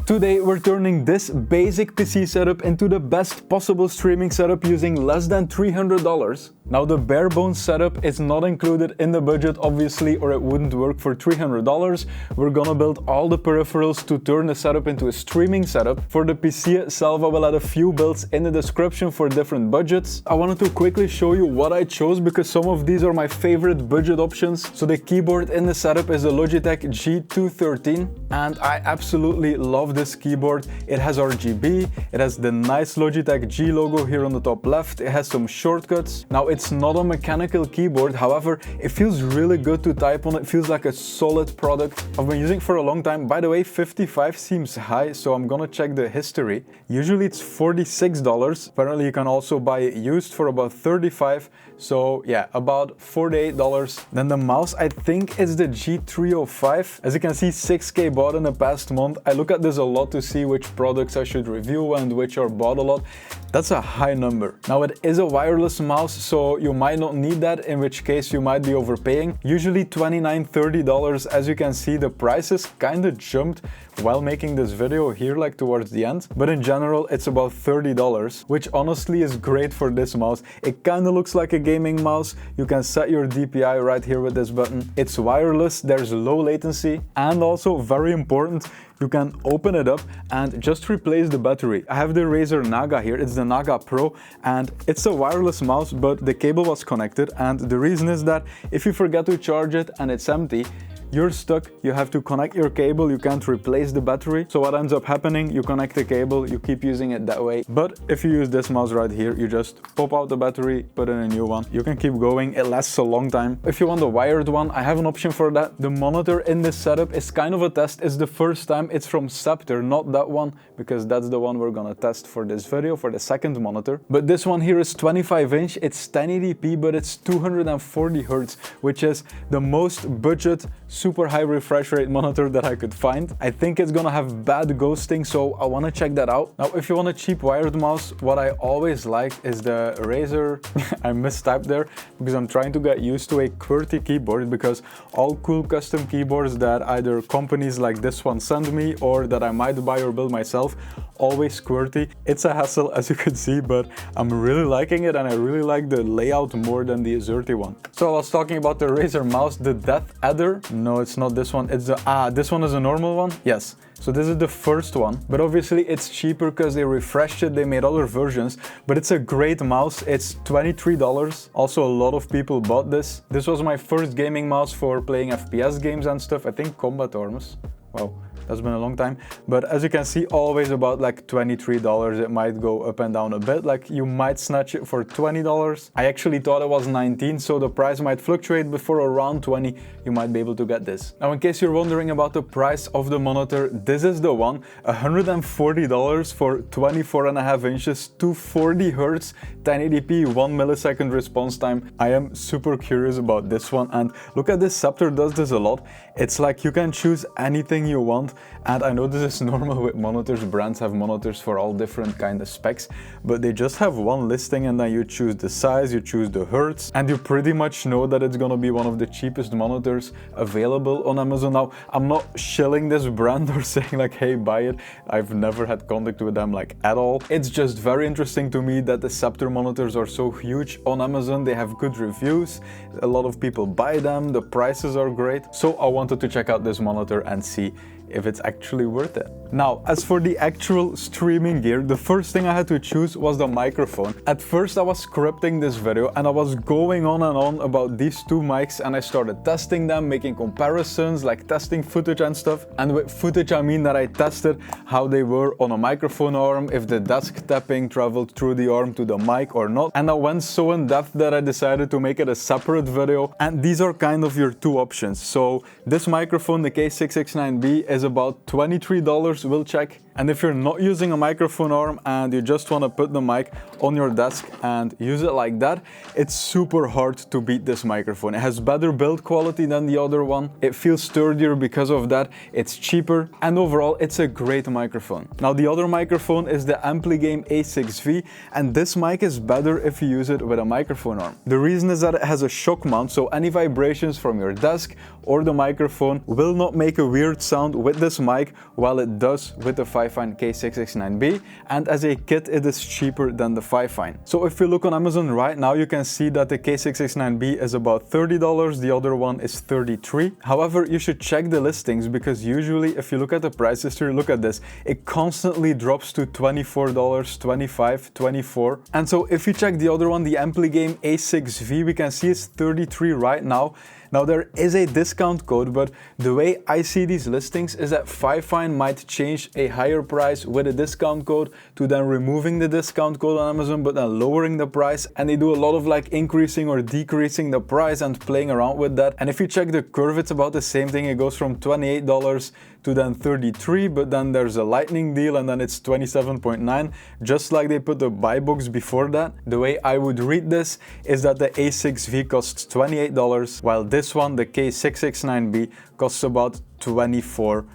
Today we're turning this basic PC setup into the best possible streaming setup using less than $300. Now the bare bones setup is not included in the budget obviously, or it wouldn't work for $300. We're gonna build all the peripherals to turn the setup into a streaming setup. For the PC itself I will add a few builds in the description for different budgets. I wanted to quickly show you what I chose because some of these are my favorite budget options. So the keyboard in the setup is a Logitech G213 and I absolutely love this keyboard. It has RGB, it has the nice Logitech G logo here on the top left, it has some shortcuts. Now it's not a mechanical keyboard, however it feels really good to type on. It feels like a solid product. I've been using it for a long time. By the way, 55 seems high, so I'm gonna check the history. Usually it's $46. Apparently you can also buy it used for about $35. So yeah, about $48. Then the mouse, I think it's the G305. As you can see, 6K bought in the past month. I look at this a lot to see which products I should review and which are bought a lot. That's a high number. Now it is a wireless mouse, so you might not need that, in which case you might be overpaying. Usually $29, $30. As you can see, the prices kind of jumped while making this video here, like towards the end. But in general, it's about $30, which honestly is great for this mouse. It kind of looks like a gaming mouse. You can set your DPI right here with this button. It's wireless, there's low latency, and also very important, you can open it up and just replace the battery. I have the Razer Naga here, it's the Naga Pro, and it's a wireless mouse, but the cable was connected, and the reason is that if you forget to charge it and it's empty, you're stuck, you have to connect your cable, you can't replace the battery. So what ends up happening, you connect the cable, you keep using it that way. But if you use this mouse right here, you just pop out the battery, put in a new one. You can keep going, it lasts a long time. If you want a wired one, I have an option for that. The monitor in this setup is kind of a test. It's the first time. It's from Scepter, not that one, because that's the one we're gonna test for this video, for the second monitor. But this one here is 25-inch, it's 1080p, but it's 240 Hz, which is the most budget super high refresh rate monitor that I could find. I think it's gonna have bad ghosting, so I wanna check that out. Now, if you want a cheap wired mouse, what I always like is the Razer. I mistyped there because I'm trying to get used to a QWERTY keyboard, because all cool custom keyboards that either companies like this one send me or that I might buy or build myself, always QWERTY. It's a hassle, as you can see, but I'm really liking it and I really like the layout more than the AZERTY one. So I was talking about the Razer mouse, the Death Adder. No, it's not this one. It's the, this one is a normal one? Yes. So this is the first one, but obviously it's cheaper because they refreshed it, they made other versions, but it's a great mouse. It's $23. Also, a lot of people bought this. This was my first gaming mouse for playing FPS games and stuff. I think Combat Arms. Wow. That's been a long time, but as you can see, always about like $23. It might go up and down a bit, like you might snatch it for $20. I actually thought it was 19, so the price might fluctuate, but for around 20 you might be able to get this. Now, in case you're wondering about the price of the monitor, this is the one. $140 for 24.5 inches, 240 Hz, 1080p, 1 millisecond response time. I am super curious about this one, and look at this. Scepter does this a lot. It's like you can choose anything you want. And I know this is normal with monitors, brands have monitors for all different kind of specs, but they just have one listing and then you choose the size, you choose the hertz, and you pretty much know that it's gonna be one of the cheapest monitors available on Amazon. Now, I'm not shilling this brand or saying like, hey, buy it. I've never had contact with them like at all. It's just very interesting to me that the Scepter monitors are so huge on Amazon. They have good reviews, a lot of people buy them, the prices are great. So I wanted to check out this monitor and see if it's actually worth it. Now, as for the actual streaming gear, the first thing I had to choose was the microphone. At first I was scripting this video and I was going on and on about these two mics, and I started testing them, making comparisons, like testing footage and stuff. And with footage I mean that I tested how they were on a microphone arm, if the desk tapping traveled through the arm to the mic or not. And I went so in depth that I decided to make it a separate video. And these are kind of your two options. So this microphone, the K669B, is about $23, we'll check. And if you're not using a microphone arm and you just want to put the mic on your desk and use it like that, it's super hard to beat this microphone. It has better build quality than the other one. It feels sturdier because of that. It's cheaper, and overall it's a great microphone. Now, the other microphone is the Ampligame A6V, and this mic is better if you use it with a microphone arm. The reason is that it has a shock mount, so any vibrations from your desk or the microphone will not make a weird sound with this mic, while it does with the Fifine K669B, and as a kit it is cheaper than the Fifine. So if you look on Amazon right now, you can see that the K669B is about $30, the other one is $33. However, you should check the listings, because usually if you look at the price history, look at this, it constantly drops to $24, $25, $24. And so if you check the other one, the Ampligame A6V, we can see it's $33 right now. Now there is a discount code, but the way I see these listings is that Fifine might change a higher price with a discount code to then removing the discount code on Amazon, but then lowering the price. And they do a lot of like increasing or decreasing the price and playing around with that. And if you check the curve, it's about the same thing. It goes from $28 to then $33, but then there's a lightning deal and then it's $27.9, just like they put the buy box before that. The way I would read this is that the A6V costs $28, while this one, the K669B, costs about $24.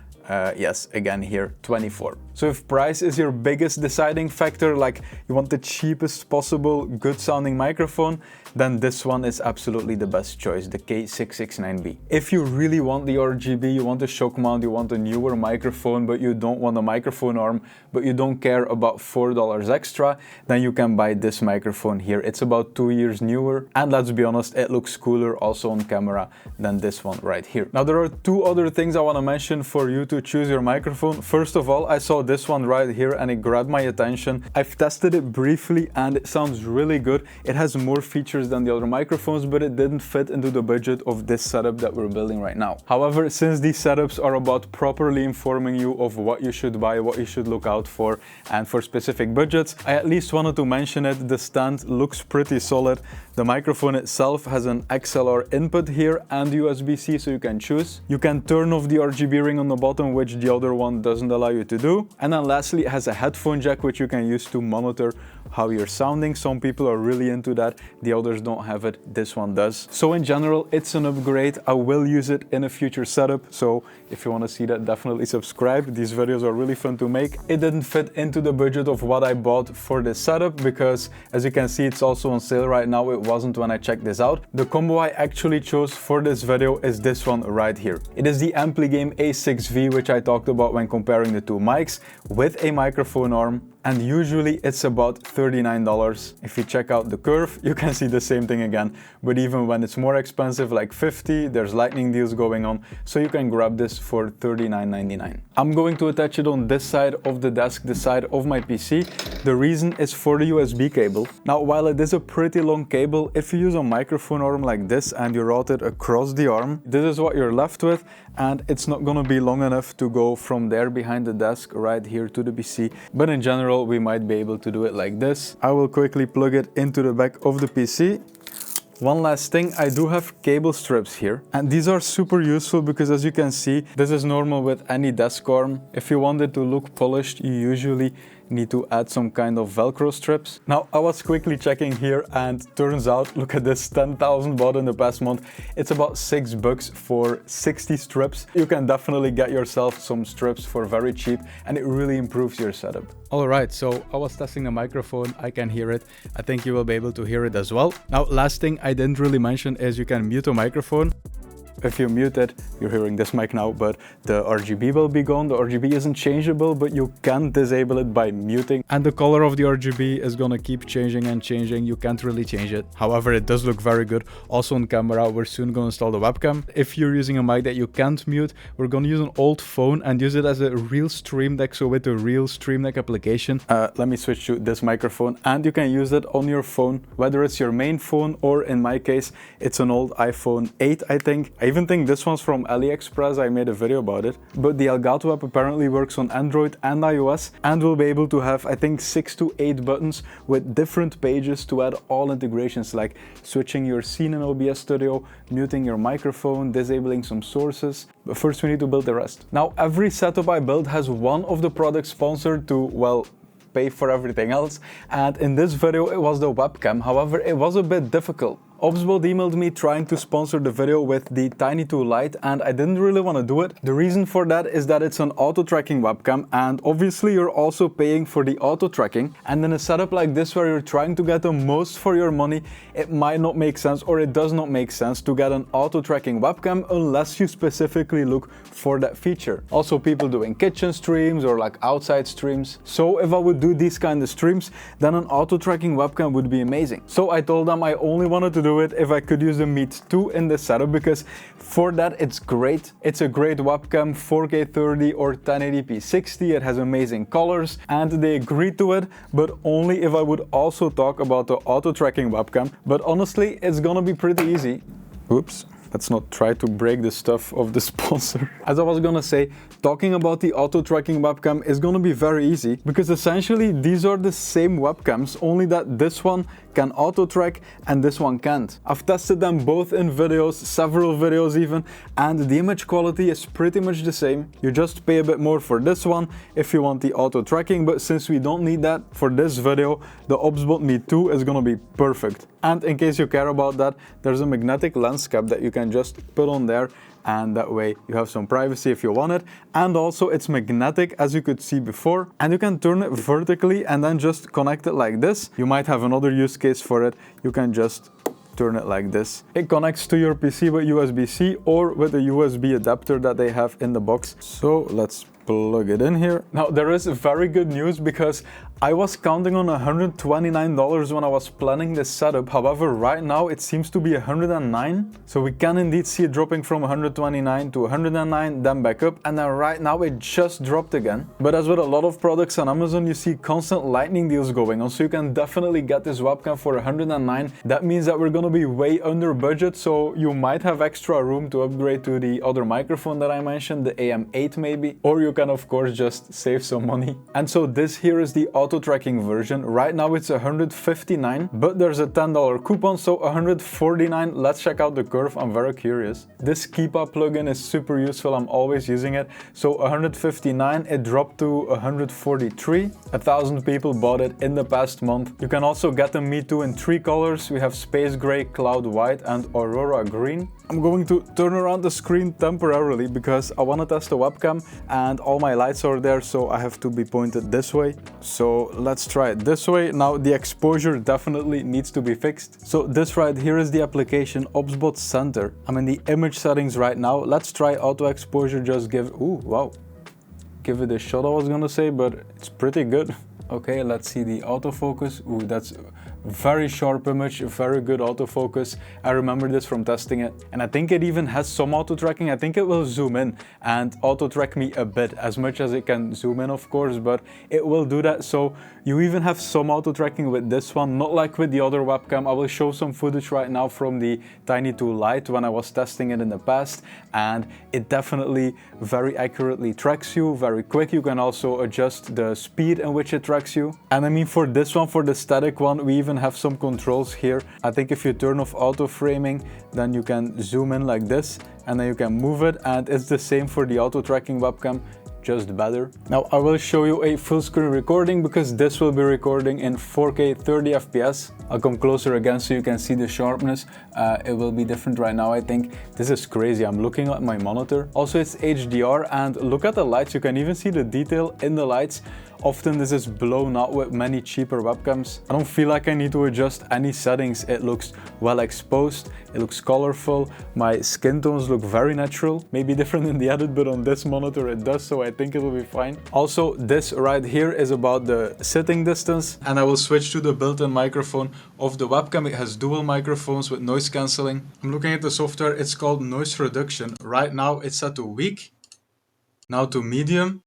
Yes, again here, 24. So if price is your biggest deciding factor, like you want the cheapest possible good sounding microphone, then this one is absolutely the best choice, the K669B. If you really want the RGB, you want a shock mount, you want a newer microphone, but you don't want a microphone arm, but you don't care about $4 extra, then you can buy this microphone here. It's about 2 years newer, and let's be honest, it looks cooler also on camera than this one right here. Now there are two other things I want to mention for you to choose your microphone. First of all, I saw this one right here and it grabbed my attention. I've tested it briefly and it sounds really good. It has more features than the other microphones, but it didn't fit into the budget of this setup that we're building right now. However, since these setups are about properly informing you of what you should buy, what you should look out for, and for specific budgets, I at least wanted to mention it. The stand looks pretty solid. The microphone itself has an XLR input here and USB-C, so you can choose. You can turn off the RGB ring on the bottom, which the other one doesn't allow you to do. And then lastly, it has a headphone jack, which you can use to monitor how you're sounding. Some people are really into that, the others don't have it, this one does. So in general, it's an upgrade. I will use it in a future setup, so if you want to see that, definitely subscribe. These videos are really fun to make. It didn't fit into the budget of what I bought for this setup, because as you can see, it's also on sale right now. It wasn't when I checked this out. The combo I actually chose for this video is this one right here. It is the Ampligame A6V, which I talked about when comparing the two mics, with a microphone arm, and usually it's about $39. If you check out the curve, you can see the same thing again, but even when it's more expensive, like $50, there's lightning deals going on, so you can grab this for $39.99. I'm going to attach it on this side of the desk, the side of my PC. The reason is for the USB cable. Now, while it is a pretty long cable, if you use a microphone arm like this and you route it across the arm, this is what you're left with, and it's not gonna be long enough to go from there behind the desk right here to the PC. But in general, we might be able to do it like this. I will quickly plug it into the back of the PC. One last thing, I do have cable strips here, and these are super useful because, as you can see, this is normal with any desk arm. If you want it to look polished, you usually need to add some kind of Velcro strips. Now, I was quickly checking here and turns out, look at this, 10,000 bought in the past month. It's about $6 for 60 strips. You can definitely get yourself some strips for very cheap, and it really improves your setup. All right, so I was testing the microphone. I can hear it. I think you will be able to hear it as well. Now, last thing I didn't really mention is you can mute a microphone. If you mute it, you're hearing this mic now, but the RGB will be gone. The RGB isn't changeable, but you can disable it by muting. And the color of the RGB is gonna keep changing and changing. You can't really change it. However, it does look very good. Also on camera, we're soon gonna install the webcam. If you're using a mic that you can't mute, we're gonna use an old phone and use it as a real Stream Deck. So with the real Stream Deck application, let me switch to this microphone, and you can use it on your phone, whether it's your main phone or, in my case, it's an old iPhone 8, I think. I even think this one's from AliExpress. I made a video about it. But the Elgato app apparently works on Android and iOS, and will be able to have, I think, 6 to 8 buttons with different pages to add all integrations, like switching your scene in OBS Studio, muting your microphone, disabling some sources. But first we need to build the rest. Now, every setup I build has one of the products sponsored to, well, pay for everything else. And in this video, it was the webcam. However, it was a bit difficult. Obsbot emailed me trying to sponsor the video with the Tiny 2 Lite, and I didn't really want to do it. The reason for that is that it's an auto tracking webcam, and obviously you're also paying for the auto tracking. And in a setup like this where you're trying to get the most for your money, it might not make sense, or it does not make sense to get an auto tracking webcam unless you specifically look for that feature. Also, people doing kitchen streams or like outside streams. So if I would do these kind of streams, then an auto tracking webcam would be amazing. So I told them I only wanted to do it if I could use the Meet 2 in this setup, because for that it's great. It's a great webcam, 4K 30 or 1080p 60. It has amazing colors, and they agreed to it, but only if I would also talk about the auto tracking webcam. But honestly, it's gonna be pretty easy. Oops. Let's not try to break the stuff of the sponsor. As I was gonna say, talking about the auto tracking webcam is gonna be very easy, because essentially these are the same webcams, only that this one can auto track and this one can't. I've tested them both in videos, several videos even, and the image quality is pretty much the same. You just pay a bit more for this one if you want the auto tracking, but since we don't need that for this video, the Obsbot Meet 2 is gonna be perfect. And in case you care about that, there's a magnetic lens cap that you can just put on there, and that way you have some privacy if you want it. And also it's magnetic, as you could see before, and you can turn it vertically and then just connect it like this. You might have another use case for it. You can just turn it like this. It connects to your PC with USB-C or with a USB adapter that they have in the box. So let's plug it in here. Now there is very good news, because I was counting on $129 when I was planning this setup. However, right now it seems to be $109. So we can indeed see it dropping from 129 to 109, then back up, and then right now it just dropped again. But as with a lot of products on Amazon, you see constant lightning deals going on, so you can definitely get this webcam for 109. That means that we're gonna be way under budget, so you might have extra room to upgrade to the other microphone that I mentioned, the AM8 maybe, or you can of course just save some money. And so this here is the auto tracking version. Right now it's 159, but there's a $10 coupon, so 149. Let's check out the curve. I'm very curious. This Keepa plugin is super useful. I'm always using it. So 159, it dropped to 143. 1,000 people bought it in the past month. You can also get the Meet 2 in 3 colors. We have space gray, cloud white, and aurora green. I'm going to turn around the screen temporarily because I want to test the webcam, and all my lights are there, so I have to be pointed this way. So let's try it this way. Now the exposure definitely needs to be fixed. So this right here is the application Obsbot Center. I'm in the image settings right now. Let's try auto exposure. Just give, ooh, wow. Give it a shot, I was gonna say, but it's pretty good. Okay, let's see the autofocus. Ooh, that's very sharp image, very good autofocus. I remember this from testing it, and I think it even has some auto tracking. I think it will zoom in and auto track me a bit, as much as it can zoom in of course, but it will do that. So you even have some auto tracking with this one, not like with the other webcam. I will show some footage right now from the Tiny 2 Lite when I was testing it in the past, and it definitely very accurately tracks you, very quick. You can also adjust the speed in which it tracks you. And I mean, for this one, for the static one, we even have some controls here. I think if you turn off auto framing, then you can zoom in like this, and then you can move it, and it's the same for the auto tracking webcam, just better. Now I will show you a full screen recording, because this will be recording in 4K 30 FPS. I'll come closer again so you can see the sharpness. It will be different right now, I think. This is crazy. I'm looking at my monitor. Also, it's HDR, and look at the lights. You can even see the detail in the lights. Often this is blown out with many cheaper webcams. I don't feel like I need to adjust any settings. It looks well exposed, it looks colorful, my skin tones look very natural. Maybe different in the edit, but on this monitor it does, so I think it will be fine. Also, this right here is about the sitting distance, and I will switch to the built-in microphone of the webcam. It has dual microphones with noise cancelling. I'm looking at the software, it's called noise reduction. Right now it's set to weak, now to medium,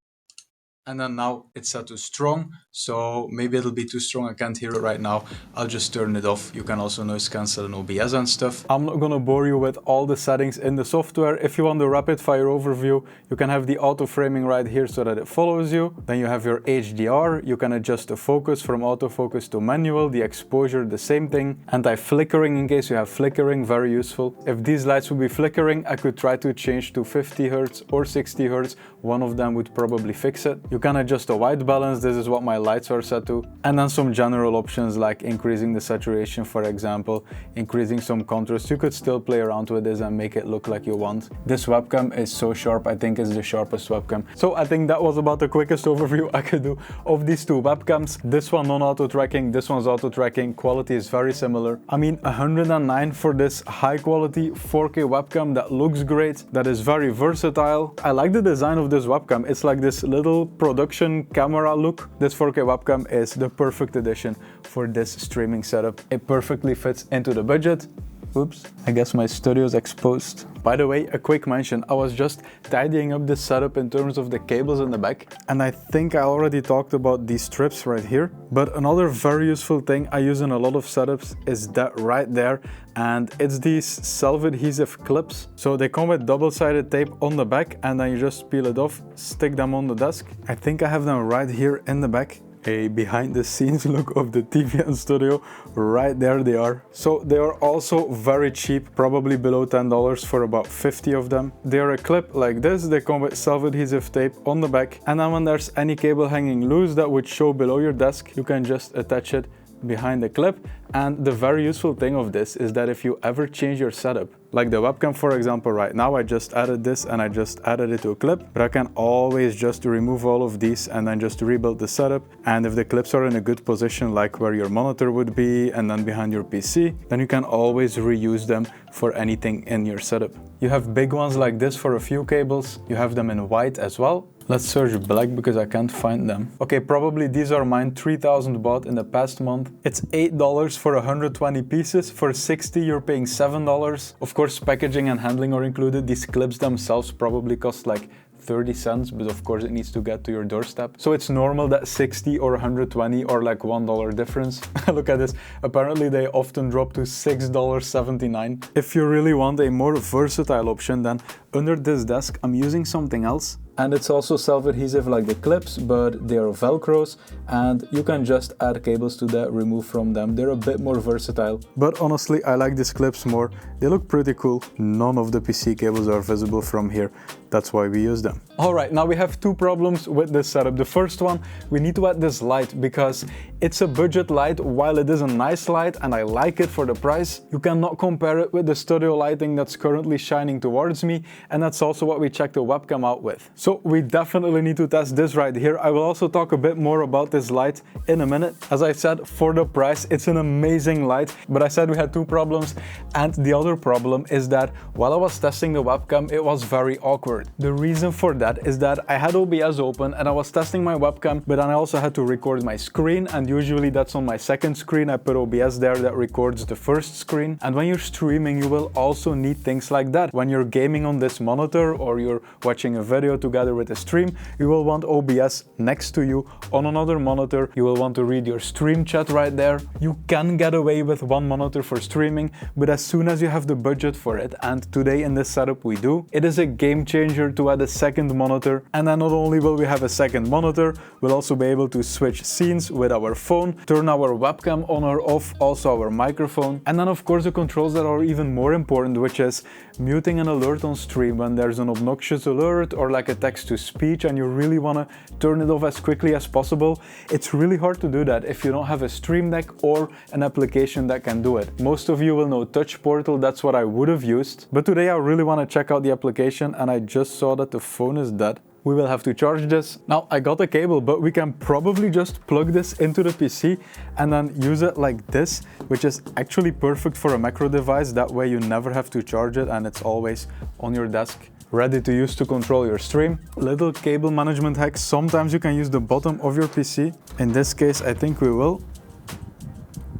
and then now it's set to strong. So maybe it'll be too strong, I can't hear it right now. I'll just turn it off. You can also noise cancel in OBS and stuff. I'm not gonna bore you with all the settings in the software. If you want the rapid fire overview, you can have the auto framing right here so that it follows you. Then you have your HDR. You can adjust the focus from autofocus to manual, the exposure, the same thing. Anti-flickering in case you have flickering, very useful. If these lights would be flickering, I could try to change to 50 Hz or 60 Hz. One of them would probably fix it. You can adjust the white balance, this is what my lights are set to, and then some general options like increasing the saturation, for example, increasing some contrast. You could still play around with this and make it look like you want. This webcam is so sharp, I think it's the sharpest webcam. So I think that was about the quickest overview I could do of these two webcams. This one non-auto tracking, this one's auto tracking. Quality is very similar. I mean, 109 for this high quality 4K webcam that looks great, that is very versatile. I like the design of this webcam. It's like this little production camera look. This 4K webcam is the perfect addition for this streaming setup. It perfectly fits into the budget. Oops, I guess my studio's exposed. By the way, a quick mention, I was just tidying up this setup in terms of the cables in the back, and I think I already talked about these strips right here. But another very useful thing I use in a lot of setups is that right there, and it's these self-adhesive clips. So they come with double-sided tape on the back, and then you just peel it off, stick them on the desk. I think I have them right here in the back. A behind the scenes look of the TV and studio. Right there they are. So they are also very cheap, probably below $10 for about 50 of them. They are a clip like this. They come with self-adhesive tape on the back, and then when there's any cable hanging loose that would show below your desk, you can just attach it behind the clip. And the very useful thing of this is that if you ever change your setup, like the webcam for example, right now I just added this and I just added it to a clip, but I can always just remove all of these and then just rebuild the setup. And if the clips are in a good position, like where your monitor would be and then behind your PC, then you can always reuse them for anything in your setup. You have big ones like this for a few cables. You have them in white as well. Let's search black because I can't find them. Okay, probably these are mine, 3,000 baht in the past month. It's $8 for 120 pieces. For 60 you're paying $7. Of course, packaging and handling are included. These clips themselves probably cost like 30 cents, but of course it needs to get to your doorstep. So it's normal that 60 or 120 or like $1 difference. Look at this. Apparently they often drop to $6.79. If you really want a more versatile option, then under this desk I'm using something else. And it's also self-adhesive like the clips, but they are Velcros, and you can just add cables to that, remove from them. They're a bit more versatile. But honestly, I like these clips more. They look pretty cool. None of the PC cables are visible from here. That's why we use them. Alright, now we have two problems with this setup. The first one, we need to add this light because it's a budget light. While it is a nice light and I like it for the price, you cannot compare it with the studio lighting that's currently shining towards me, and that's also what we checked the webcam out with. So we definitely need to test this right here. I will also talk a bit more about this light in a minute. As I said, for the price, it's an amazing light, but I said we had two problems, and the other problem is that while I was testing the webcam, it was very awkward. The reason for that is that I had OBS open and I was testing my webcam, but then I also had to record my screen, and usually that's on my second screen. I put OBS there that records the first screen. And when you're streaming, you will also need things like that. When you're gaming on this monitor or you're watching a video together with a stream, you will want OBS next to you on another monitor. You will want to read your stream chat right there. You can get away with one monitor for streaming, but as soon as you have the budget for it, and today in this setup we do, it is a game changer to add a second monitor. And then not only will we have a second monitor, we'll also be able to switch scenes with our phone, turn our webcam on or off, also our microphone, and then of course the controls that are even more important, which is muting an alert on stream when there's an obnoxious alert or like a text-to-speech and you really want to turn it off as quickly as possible. It's really hard to do that if you don't have a Stream Deck or an application that can do it. Most of you will know Touch Portal, that's what I would have used, but today I really want to check out the application, and I just saw that the phone is dead. We will have to charge this. Now I got a cable, but we can probably just plug this into the PC and then use it like this, which is actually perfect for a macro device. That way you never have to charge it and it's always on your desk, ready to use to control your stream. Little cable management hack. Sometimes you can use the bottom of your PC. In this case, I think we will.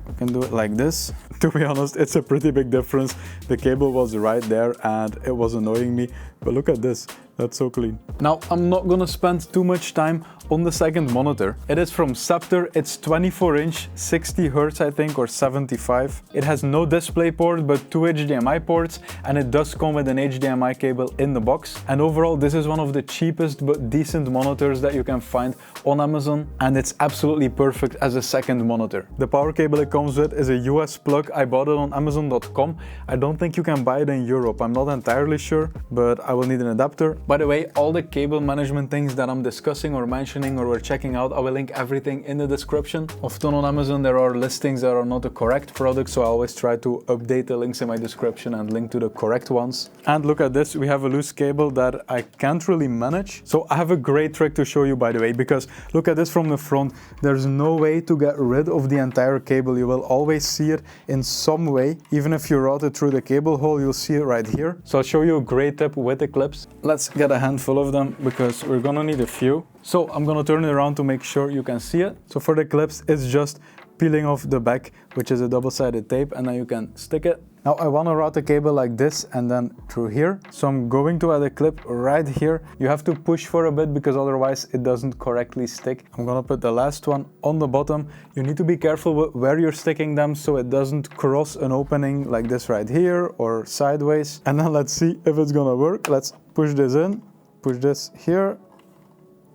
We can do it like this. To be honest, it's a pretty big difference. The cable was right there and it was annoying me, but look at this. That's so clean. Now, I'm not gonna spend too much time on the second monitor. It is from Scepter. It's 24-inch, 60 Hz I think, or 75. It has no display port, but 2 HDMI ports, and it does come with an HDMI cable in the box. And overall, this is one of the cheapest but decent monitors that you can find on Amazon, and it's absolutely perfect as a second monitor. The power cable it comes with is a US plug. I bought it on Amazon.com. I don't think you can buy it in Europe. I'm not entirely sure, but I will need an adapter. By the way, all the cable management things that I'm discussing or mentioning or we're checking out, I will link everything in the description. Often on Amazon there are listings that are not the correct product, so I always try to update the links in my description and link to the correct ones. And look at this, we have a loose cable that I can't really manage. So I have a great trick to show you, by the way, because look at this from the front. There's no way to get rid of the entire cable. You will always see it in some way. Even if you route it through the cable hole, you'll see it right here. So I'll show you a great tip with the clips. Let's get a handful of them because we're gonna need a few. So I'm gonna turn it around to make sure you can see it. So for the clips, it's just peeling off the back, which is a double-sided tape, and then you can stick it. Now I want to route the cable like this and then through here. So I'm going to add a clip right here. You have to push for a bit because otherwise it doesn't correctly stick. I'm gonna put the last one on the bottom. You need to be careful with where you're sticking them so it doesn't cross an opening like this right here or sideways. And then let's see if it's gonna work. Let's push this in, push this here,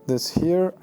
this here,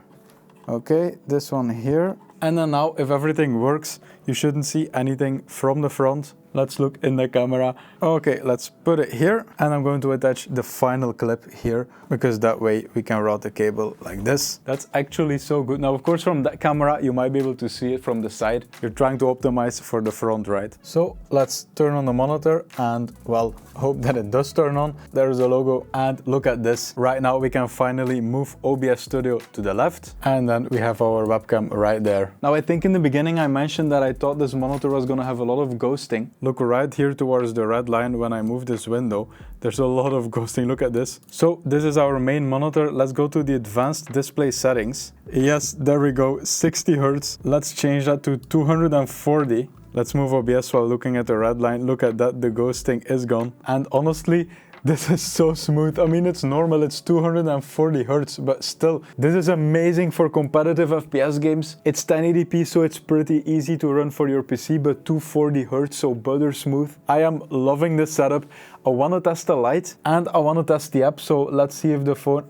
okay, this one here. And then now if everything works, you shouldn't see anything from the front. Let's look in the camera. Okay, let's put it here. And I'm going to attach the final clip here because that way we can route the cable like this. That's actually so good. Now, of course, from that camera, you might be able to see it from the side. You're trying to optimize for the front, right? So let's turn on the monitor and, well, hope that it does turn on. There's a logo and look at this. Right now we can finally move OBS Studio to the left and then we have our webcam right there. Now, I think in the beginning I mentioned that I thought this monitor was going to have a lot of ghosting. Look right here towards the red line when I move this window. There's a lot of ghosting, look at this. So this is our main monitor. Let's go to the advanced display settings. Yes, there we go, 60 Hz. Let's change that to 240. Let's move OBS while looking at the red line. Look at that, the ghosting is gone. And honestly, this is so smooth. I mean, it's normal, it's 240 Hz, but still, this is amazing for competitive FPS games. It's 1080p, so it's pretty easy to run for your PC, but 240 Hz, so butter smooth. I am loving this setup. I want to test the light and I want to test the app, so let's see if the phone...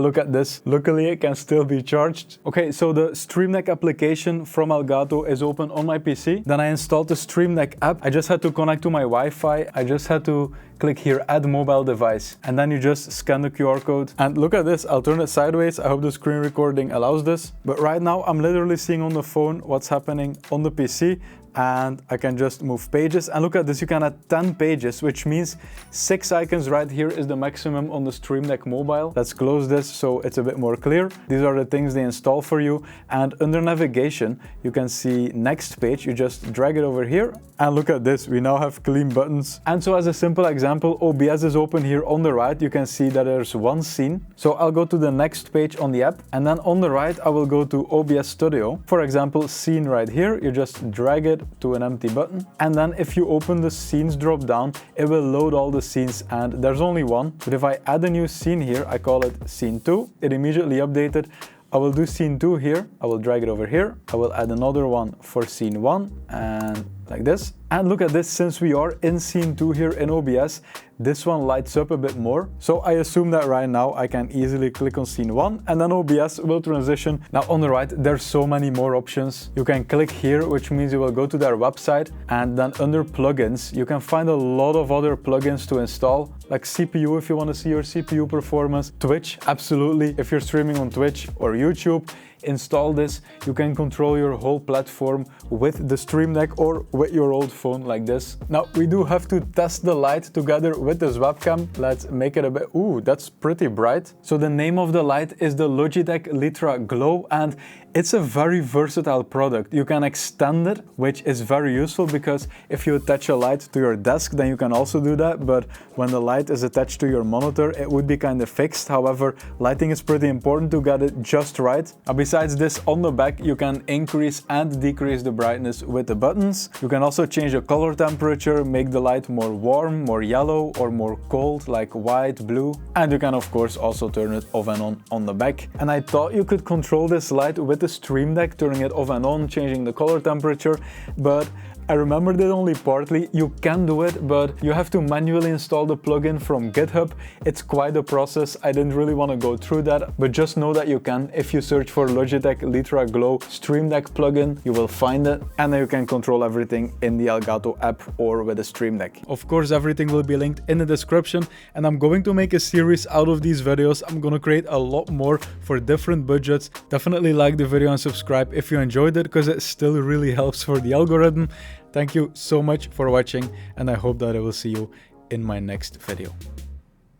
look at this. Luckily, it can still be charged. Okay, so the Stream Deck application from Elgato is open on my PC. Then I installed the Stream Deck app. I just had to connect to my Wi-Fi. I just had to click here, add mobile device, and then you just scan the QR code. And look at this, I'll turn it sideways. I hope the screen recording allows this. But right now, I'm literally seeing on the phone what's happening on the PC. And I can just move pages, and look at this, you can add 10 pages, which means 6 icons right here is the maximum on the Stream Deck mobile. Let's close this so it's a bit more clear. These are the things they install for you, and under navigation you can see next page. You just drag it over here, and look at this, we now have clean buttons. And so as a simple example, OBS is open here on the right. You can see that there's one scene. So I'll go to the next page on the app, and then on the right I will go to OBS Studio. For example, scene right here, you just drag it to an empty button, and then if you open the scenes drop down, it will load all the scenes, and there's only one. But if I add a new scene here, I call it scene 2, it immediately updated. I will do scene 2 here, I will drag it over here, I will add another one for scene 1, and like this. And look at this, since we are in scene 2 here in OBS, this one lights up a bit more. So I assume that right now I can easily click on scene 1 and then OBS will transition. Now on the right, there's so many more options. You can click here, which means you will go to their website, and then under plugins, you can find a lot of other plugins to install, like CPU if you want to see your CPU performance, Twitch, absolutely, if you're streaming on Twitch or YouTube. Install this, you can control your whole platform with the Stream Deck or with your old phone like this. Now we do have to test the light together with this webcam. Let's make it a bit, ooh, that's pretty bright. So the name of the light is the Logitech Litra Glow, and it's a very versatile product. You can extend it, which is very useful because if you attach a light to your desk, then you can also do that. But when the light is attached to your monitor, it would be kind of fixed. However, lighting is pretty important to get it just right. Besides this, on the back, you can increase and decrease the brightness with the buttons. You can also change the color temperature, make the light more warm, more yellow, or more cold, like white, blue. And you can, of course, also turn it off and on the back. And I thought you could control this light with the Stream Deck, turning it off and on, changing the color temperature, but I remembered it only partly. You can do it, but you have to manually install the plugin from GitHub. It's quite a process. I didn't really want to go through that, but just know that you can. If you search for Logitech Litra Glow Stream Deck plugin, you will find it, and then you can control everything in the Elgato app or with a Stream Deck. Of course, everything will be linked in the description, and I'm going to make a series out of these videos. I'm gonna create a lot more for different budgets. Definitely like the video and subscribe if you enjoyed it, because it still really helps for the algorithm. Thank you so much for watching, and I hope that I will see you in my next video.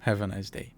Have a nice day.